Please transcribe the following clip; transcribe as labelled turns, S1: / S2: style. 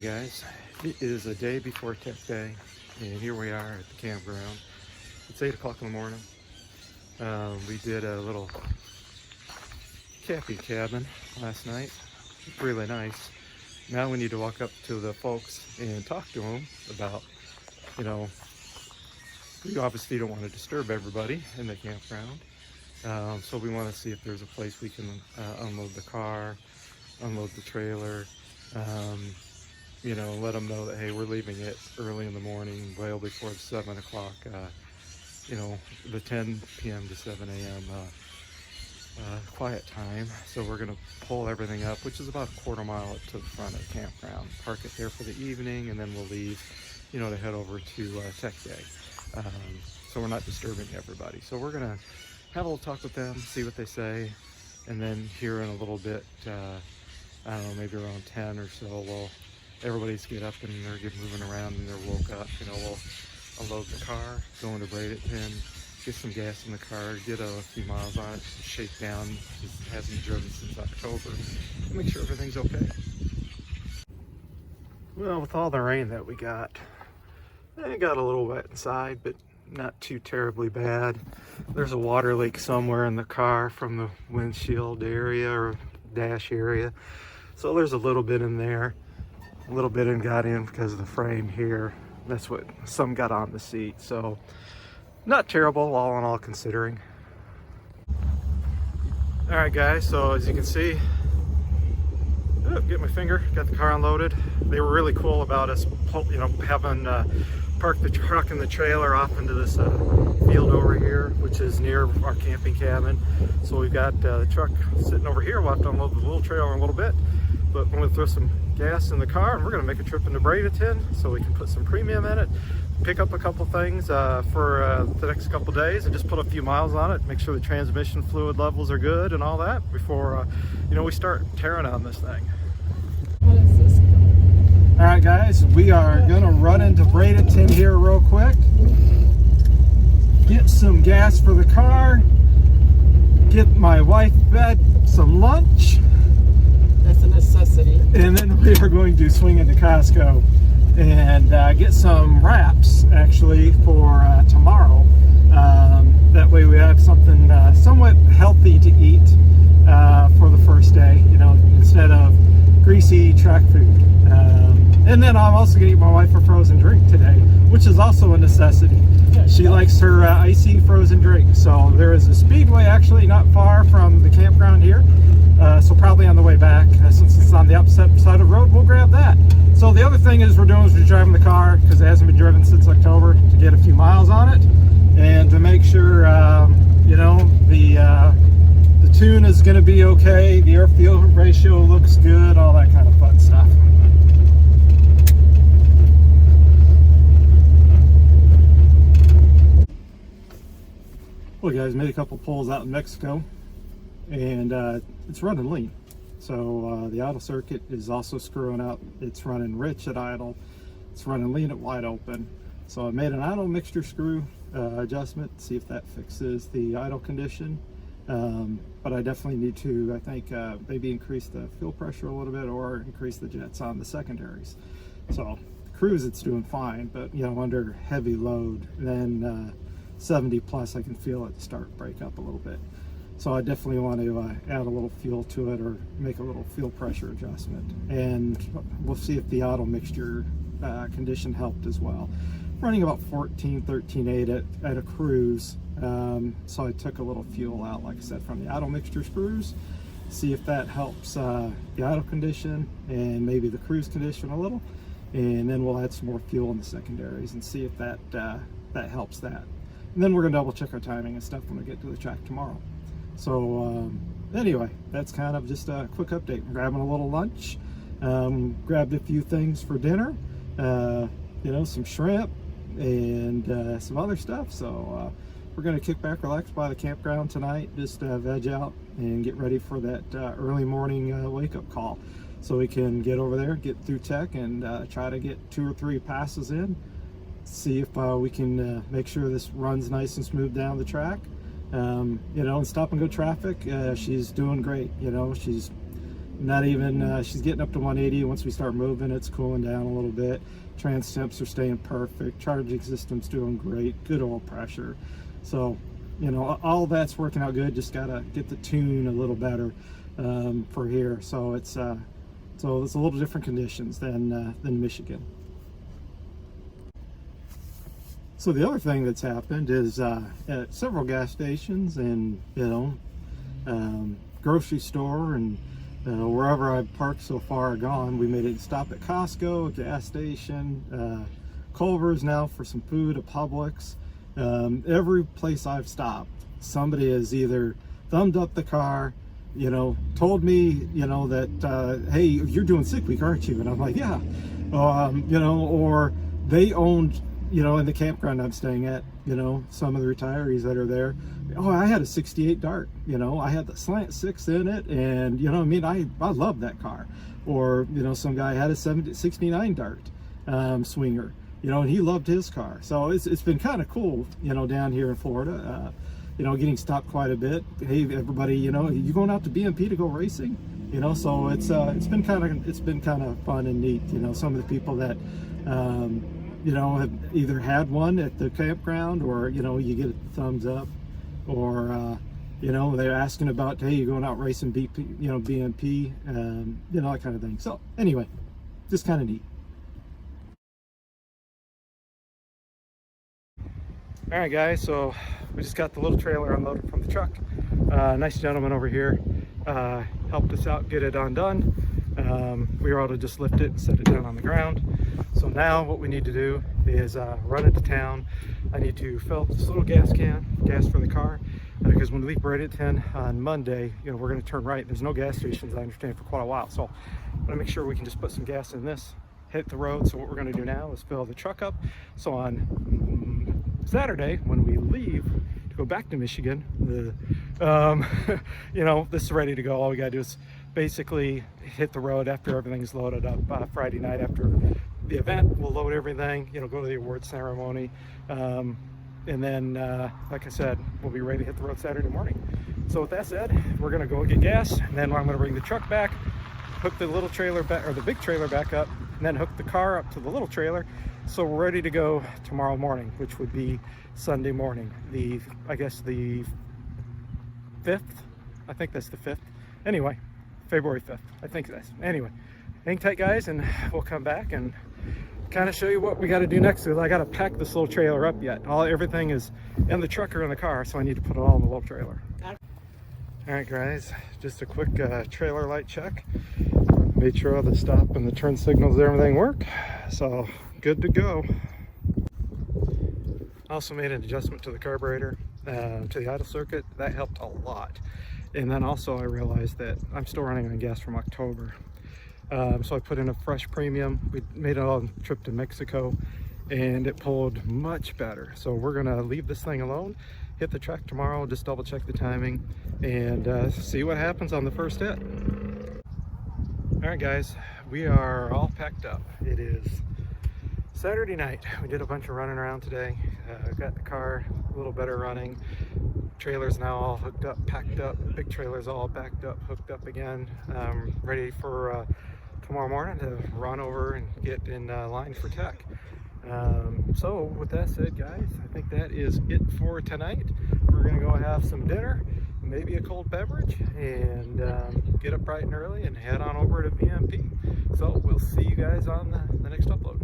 S1: Guys, it is a day before Tech Day, and here we are at the campground. It's 8 o'clock in the morning. We did a little camping cabin last night. Really nice. Now we need to walk up to the folks and talk to them about, we obviously don't want to disturb everybody in the campground. So we want to see if there's a place we can unload the car, unload the trailer, let them know that, hey, we're leaving it early in the morning, well before 7 o'clock, the 10 p.m. to 7 a.m. Quiet time. So we're going to pull everything up, which is about a quarter mile to the front of the campground, park it there for the evening, and then we'll leave, to head over to Tech Day. So we're not disturbing everybody. So we're going to have a little talk with them, see what they say, and then here in a little bit, I don't know, maybe around 10 or so, everybody's get up and they're get moving around and they're woke up. We'll unload the car, go into Bradenton, get some gas in the car, get a few miles on it, shake down, just hasn't driven since October, and make sure everything's okay. Well, with all the rain that we got, it got a little wet inside, but not too terribly bad. There's a water leak somewhere in the car from the windshield area or dash area. So there's a little bit in there. A little bit got in because of the frame here. That's what some got on the seat. So not terrible, all in all considering. All right, guys. So as you can see, get my finger. Got the car unloaded. They were really cool about us, having parked the truck and the trailer off into this field over here, which is near our camping cabin. So we've got the truck sitting over here. We'll have to unload the little trailer in a little bit. But I'm going to throw some gas in the car and we're going to make a trip into Bradenton so we can put some premium in it, pick up a couple things for the next couple days, and just put a few miles on it, make sure the transmission fluid levels are good and all that before we start tearing on this thing.
S2: What is this?
S1: All right, guys, we are going to run into Bradenton here real quick, get some gas for the car, get my wife fed some lunch.
S2: That's a necessity.
S1: And then we are going to swing into Costco and get some wraps actually for tomorrow. That way we have something somewhat healthy to eat for the first day, instead of greasy track food. And then I'm also going to eat my wife a frozen drink today, which is also a necessity. She likes her icy frozen drink. So there is a Speedway actually not far from the campground here. So probably on the way back, since it's on the opposite side of the road, we'll grab that. So the other thing we're driving the car, because it hasn't been driven since October, to get a few miles on it, and to make sure, the tune is going to be okay, the air-fuel ratio looks good, all that kind of fun stuff. Well, guys, made a couple pulls out in Mexico, and it's running lean. So the idle circuit is also screwing up. It's running rich at idle. It's running lean at wide open. So I made an idle mixture screw adjustment, see if that fixes the idle condition. But I definitely need to, I think, maybe increase the fuel pressure a little bit or increase the jets on the secondaries. So cruise, it's doing fine, but under heavy load, then 70 plus, I can feel it start break up a little bit. So I definitely want to add a little fuel to it or make a little fuel pressure adjustment. And we'll see if the idle mixture condition helped as well. Running about 13.8 at a cruise. So I took a little fuel out, like I said, from the idle mixture screws. See if that helps the idle condition and maybe the cruise condition a little. And then we'll add some more fuel in the secondaries and see if that helps that. And then we're going to double check our timing and stuff when we get to the track tomorrow. So anyway, that's kind of just a quick update. I'm grabbing a little lunch, grabbed a few things for dinner, some shrimp and some other stuff. So we're going to kick back, relax by the campground tonight, just veg out and get ready for that early morning wake-up call. So we can get over there, get through tech, and try to get 2 or 3 passes in. See if we can make sure this runs nice and smooth down the track. And stop and go traffic, she's doing great. She's Not even, she's getting up to 180. Once we start moving, it's cooling down a little bit. Trans temps are staying perfect. Charging system's doing great. Good oil pressure. So, you know, all that's working out good. Just gotta get the tune a little better for here. So it's a little different conditions than Michigan. So the other thing that's happened is at several gas stations and, you know, grocery store and wherever I've parked so far gone, we made a stop at Costco, a gas station, Culver's now for some food, a Publix. Every place I've stopped, somebody has either thumbed up the car, you know, told me, you know, that, hey, you're doing sick week, aren't you? And I'm like, yeah, you know, or they owned, you know, in the campground I'm staying at, you know, some of the retirees that are there. Oh, I had a 68 Dart, you know, I had the slant 6 in it, and, you know, I mean, I love that car. Or, you know, some guy had a 69 Dart swinger, you know, and he loved his car. So it's been kind of cool, you know, down here in Florida, you know, getting stopped quite a bit. Hey, everybody, you know, you going out to BMP to go racing? You know, so it's been kind of fun and neat. You know, some of the people that you know, have either had one at the campground, or, you know, you get a thumbs up, or you know, they're asking about, hey, you going out racing BP, you know, BMP, you know, that kind of thing. So anyway, just kind of neat. All right, guys, so we just got the little trailer unloaded from the truck. Nice gentleman over here helped us out get it undone. We were able to just lift it and set it down on the ground. So now what we need to do is run into town. I need to fill up this little gas can, gas for the car, because when we leave Bradenton on Monday, you know, we're going to turn right. There's no gas stations, I understand, for quite a while. So I'm going to make sure we can just put some gas in this, hit the road. So what we're going to do now is fill the truck up. So on Saturday, when we leave to go back to Michigan, you know, this is ready to go. All we got to do is basically hit the road after everything's loaded up. Friday night after the event, we'll load everything, you know, go to the award ceremony, and then like I said, we'll be ready to hit the road Saturday morning. So with that said, we're gonna go get gas, and then I'm gonna bring the truck back, hook the little trailer back, or the big trailer back up, and then hook the car up to the little trailer, so we're ready to go tomorrow morning, which would be Sunday morning, I guess the 5th. I think that's the 5th. Anyway, February 5th, I think that's. Anyway, hang tight, guys, and we'll come back and kind of show you what we got to do next. I got to pack this little trailer up yet. Everything is in the truck or in the car, so I need to put it all in the little trailer. All right, guys, just a quick trailer light check. Made sure all the stop and the turn signals, everything work. So good to go. Also made an adjustment to the carburetor, to the idle circuit. That helped a lot. And then also I realized that I'm still running on gas from October. So I put in a fresh premium. We made it all trip to Mexico, and it pulled much better. So we're gonna leave this thing alone, hit the track tomorrow, just double check the timing, and see what happens on the first hit. All right, guys, we are all packed up. It is Saturday night. We did a bunch of running around today. Got the car a little better running. Trailer's now all hooked up, packed up. Big trailer's all backed up, hooked up again. Ready for tomorrow morning to run over and get in line for tech. So with that said, guys, I think that is it for tonight. We're gonna go have some dinner, maybe a cold beverage, and get up bright and early and head on over to BMP. So we'll see you guys on the next upload.